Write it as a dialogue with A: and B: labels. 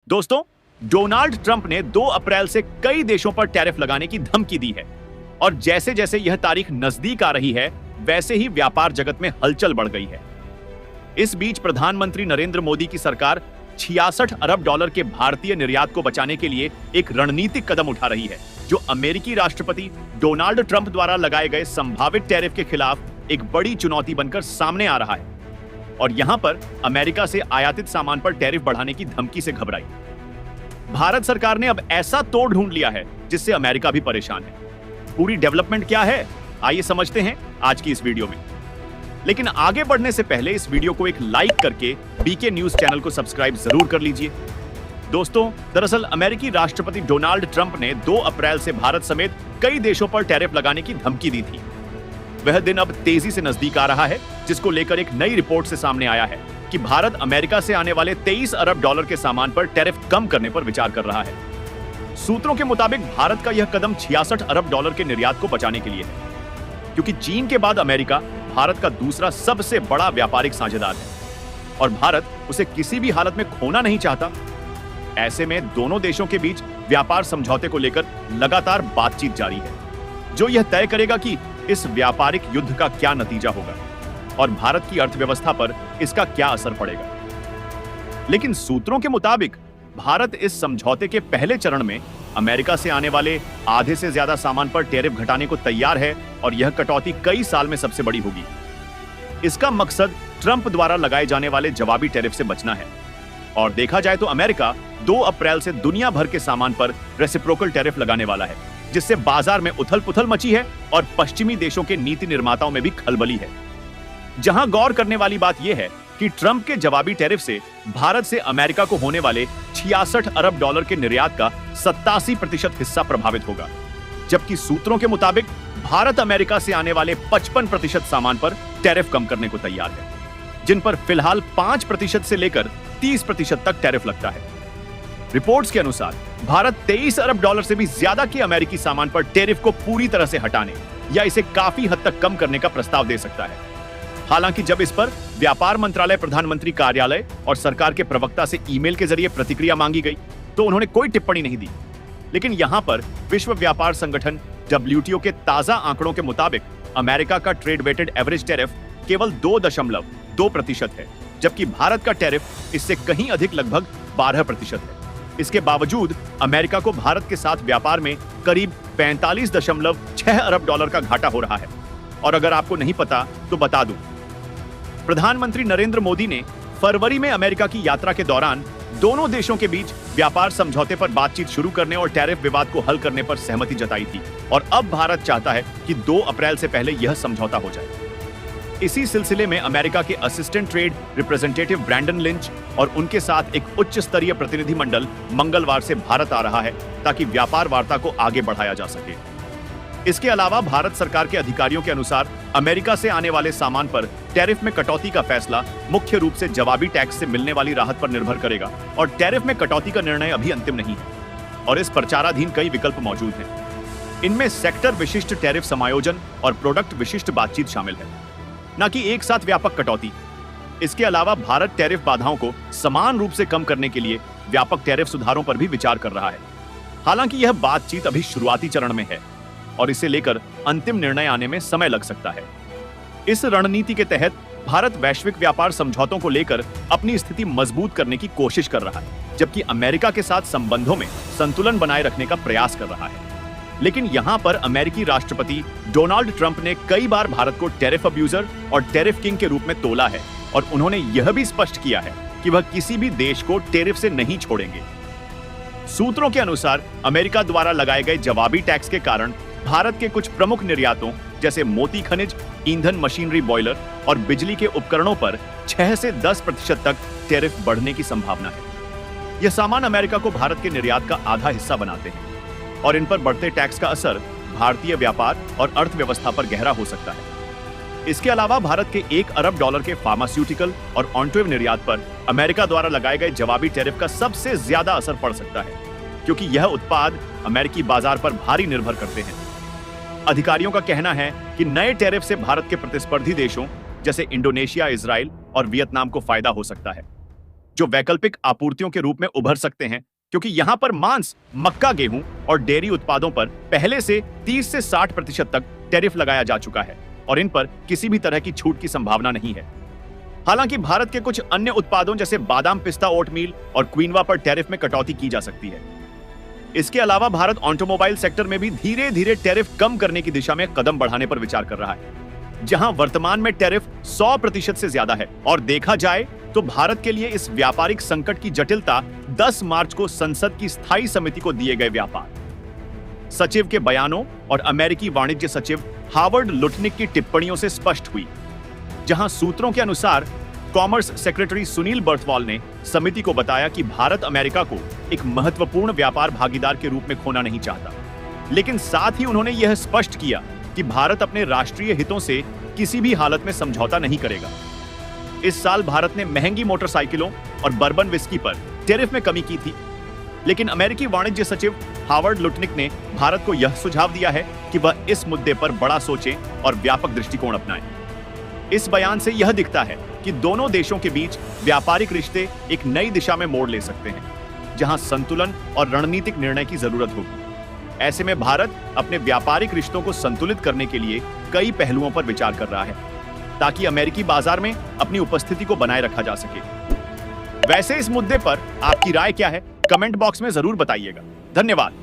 A: दोस्तों, Donald Trump ने 2 अप्रैल से कई देशों पर टैरिफ लगाने की धमकी दी है और जैसे जैसे यह तारीख नजदीक आ रही है वैसे ही व्यापार जगत में हलचल बढ़ गई है। इस बीच प्रधानमंत्री नरेंद्र मोदी की सरकार 66 अरब डॉलर के भारतीय निर्यात को बचाने के लिए एक रणनीतिक कदम उठा रही है, जो अमेरिकी राष्ट्रपति डोनाल्ड ट्रंप द्वारा लगाए गए संभावित टैरिफ के खिलाफ एक बड़ी चुनौती बनकर सामने आ रहा है। और यहां पर अमेरिका से आयातित सामान पर टैरिफ बढ़ाने की धमकी से घबराई भारत सरकार ने अब ऐसा तोड़ ढूंढ लिया है जिससे अमेरिका भी परेशान है। पूरी डेवलपमेंट क्या है, आइए समझते हैं आज की इस वीडियो में। लेकिन आगे बढ़ने से पहले इस वीडियो को एक लाइक करके बीके न्यूज चैनल को सब्सक्राइब जरूर कर लीजिए। दोस्तों, दरअसल अमेरिकी राष्ट्रपति डोनाल्ड ट्रंप ने 2 अप्रैल से भारत समेत कई देशों पर टैरिफ लगाने की धमकी दी थी। वह दिन अब तेजी से नजदीक आ रहा है, जिसको लेकर एक नई रिपोर्ट से सामने आया है कि भारत अमेरिका से आने वाले 23 अरब डॉलर के सामान पर टैरिफ कम करने पर विचार कर रहा है। सूत्रों के मुताबिक भारत का यह कदम 66 अरब डॉलर के निर्यात को बचाने के लिए है, क्योंकि चीन के बाद अमेरिका भारत का दूसरा सबसे बड़ा व्यापारिक साझेदार है और भारत उसे किसी भी हालत में खोना नहीं चाहता। ऐसे में दोनों देशों के बीच व्यापार समझौते को लेकर लगातार बातचीत जारी है, जो यह तय करेगा कि इस व्यापारिक युद्ध का क्या नतीजा होगा और भारत की अर्थव्यवस्था पर इसका क्या असर पड़ेगा। लेकिन सूत्रों के मुताबिक भारत इस समझौते के पहले चरण में अमेरिका से आने वाले आधे से ज्यादा सामान पर टैरिफ घटाने को तैयार है और यह कटौती कई साल में सबसे बड़ी होगी। इसका मकसद ट्रंप द्वारा लगाए जाने वाले जवाबी टैरिफ से बचना है। और देखा जाए तो अमेरिका 2 अप्रैल से दुनिया भर के सामान पर रेसिप्रोकल टैरिफ लगाने वाला है, जिससे बाजार में उथल-पुथल मची है और पश्चिमी देशों के नीति निर्माताओं में भी खलबली है। जहां गौर करने वाली बात यह है कि ट्रंप के जवाबी टैरिफ से भारत से अमेरिका को होने वाले 66 अरब डॉलर के निर्यात का 87% हिस्सा प्रभावित होगा, जबकि सूत्रों के मुताबिक भारत अमेरिका से आने वाले 55% सामान पर टैरिफ कम करने को तैयार है, जिन पर फिलहाल 5% से लेकर 30% तक टैरिफ लगता है। रिपोर्ट्स के अनुसार भारत 23 अरब डॉलर से भी ज्यादा के अमेरिकी सामान पर टैरिफ को पूरी तरह से हटाने या इसे काफी हद तक कम करने का प्रस्ताव दे सकता है। हालांकि जब इस पर व्यापार मंत्रालय, प्रधानमंत्री कार्यालय और सरकार के प्रवक्ता से ईमेल के जरिए प्रतिक्रिया मांगी गई तो उन्होंने कोई टिप्पणी नहीं दी। लेकिन यहां पर विश्व व्यापार संगठन WTO के ताजा आंकड़ों के मुताबिक अमेरिका का ट्रेड वेटेड एवरेज टैरिफ केवल 2.2% है, जबकि भारत का टैरिफ इससे कहीं अधिक लगभग 12% है। इसके बावजूद अमेरिका को भारत के साथ व्यापार में करीब 45.6 अरब डॉलर का घाटा हो रहा है। और अगर आपको नहीं पता तो बता दूं, प्रधानमंत्री नरेंद्र मोदी ने फरवरी में अमेरिका की यात्रा के दौरान दोनों देशों के बीच व्यापार समझौते पर बातचीत शुरू करने और टैरिफ विवाद को हल करने पर सहमति जताई थी और अब भारत चाहता है कि 2 अप्रैल से पहले यह समझौता हो जाए। इसी सिलसिले में अमेरिका के assistant trade representative Brandon Lynch और उनके साथ एक उच्च स्तरीय प्रतिनिधि मंडल मंगलवार से भारत आ रहा है ताकि व्यापार वार्ता को आगे बढ़ाया जा सके। इसके अलावा भारत सरकार के अधिकारियों के अनुसार अमेरिका से आने वाले सामान पर टैरिफ में कटौती का फैसला मुख्य रूप से जवाबी टैक्स से मिलने वाली राहत पर निर्भर करेगा और टैरिफ में कटौती का निर्णय अभी अंतिम नहीं है और इस प्रचाराधीन कई विकल्प मौजूद हैं। इनमें सेक्टर विशिष्ट टैरिफ समायोजन और प्रोडक्ट विशिष्ट बातचीत शामिल है, न कि एक साथ व्यापक कटौती। इसके अलावा भारत टैरिफ बाधाओं को समान रूप से कम करने के लिए व्यापक टैरिफ सुधारों पर भी विचार कर रहा है। हालांकि यह बातचीत अभी शुरुआती चरण में है और इसे लेकर अंतिम निर्णय आने में समय लग सकता है। इस रणनीति के तहत भारत वैश्विक व्यापार समझौतों को लेकर अपनी स्थिति मजबूत करने की कोशिश कर रहा है, जबकि अमेरिका के साथ संबंधों में संतुलन बनाए रखने का प्रयास कर रहा है। लेकिन यहां पर अमेरिकी राष्ट्रपति डोनाल्ड ट्रंप ने कई बार भारत को टैरिफ अब्यूजर और टैरिफ किंग के रूप में तोला है और उन्होंने यह भी स्पष्ट किया है कि वह किसी भी देश को टैरिफ से नहीं छोड़ेंगे। सूत्रों के अनुसार अमेरिका द्वारा लगाए गए जवाबी टैक्स के कारण भारत के कुछ प्रमुख निर्यातों जैसे मोती खनिज, ईंधन, मशीनरी, बॉयलर और बिजली के उपकरणों पर 6 से 10% तक टैरिफ बढ़ने की संभावना है। यह सामान अमेरिका को भारत के निर्यात का आधा हिस्सा बनाते हैं और इन पर बढ़ते टैक्स का असर भारतीय व्यापार और अर्थव्यवस्था पर गहरा हो सकता है। इसके अलावा भारत के 1 अरब डॉलर के फार्मास्यूटिकल और ऑटोमोटिव निर्यात पर अमेरिका द्वारा लगाए गए जवाबी टैरिफ का सबसे ज्यादा असर पड़ सकता है, क्योंकि यह उत्पाद अमेरिकी बाजार पर भारी निर्भर करते हैं। अधिकारियों का कहना है कि नए टैरिफ से भारत के प्रतिस्पर्धी देशों जैसे इंडोनेशिया, इजराइल और वियतनाम को फायदा हो सकता है, जो वैकल्पिक आपूर्तियों के रूप में उभर सकते हैं, क्योंकि यहां पर मांस, मक्का, गेहूं और डेयरी उत्पादों पर पहले से 30 से 60% तक टैरिफ लगाया जा चुका है और इन पर किसी भी तरह की छूट की संभावना नहीं है। हालांकि भारत के कुछ अन्य उत्पादों जैसे बादाम, पिस्ता, ओटमील और क्विनोआ पर टैरिफ में कटौती की जा सकती है। इसके अलावा भारत ऑटोमोबाइल सेक्टर में भी धीरे धीरे टैरिफ कम करने की दिशा में कदम बढ़ाने पर विचार कर रहा है, जहां वर्तमान में टैरिफ 100% से ज्यादा है। और देखा जाए तो भारत के लिए इस व्यापारिक संकट की जटिलता 10 मार्च को संसद की स्थायी समिति को दिए गए व्यापार सचिव के बयानों और अमेरिकी वाणिज्य सचिव हावर्ड लुटनिक की टिप्पणियों से स्पष्ट हुई, जहां सूत्रों के अनुसार कॉमर्स सेक्रेटरी सुनील बर्थवाल ने समिति को बताया कि भारत अमेरिका को एक महत्वपूर्ण व्यापार भागीदार के रूप में खोना नहीं चाहता, लेकिन साथ ही उन्होंने यह स्पष्ट किया कि भारत अपने राष्ट्रीय हितों से किसी भी हालत में समझौता नहीं करेगा। इस साल भारत ने महंगी मोटरसाइकिलों और बर्बन विस्की पर टैरिफ में कमी की थी, लेकिन अमेरिकी वाणिज्य सचिव हावर्ड लुटनिक ने भारत को यह सुझाव दिया है कि वह इस मुद्दे पर बड़ा सोचे और व्यापक दृष्टिकोण अपनाए। इस बयान से यह दिखता है कि दोनों देशों के बीच व्यापारिक रिश्ते एक नई दिशा में मोड़ ले सकते हैं, जहां संतुलन और रणनीतिक निर्णय की जरूरत होगी। ऐसे में भारत अपने व्यापारिक रिश्तों को संतुलित करने के लिए कई पहलुओं पर विचार कर रहा है, ताकि अमेरिकी बाजार में अपनी उपस्थिति को बनाए रखा जा सके। वैसे इस मुद्दे पर आपकी राय क्या है? कमेंट बॉक्स में जरूर बताइएगा। धन्यवाद।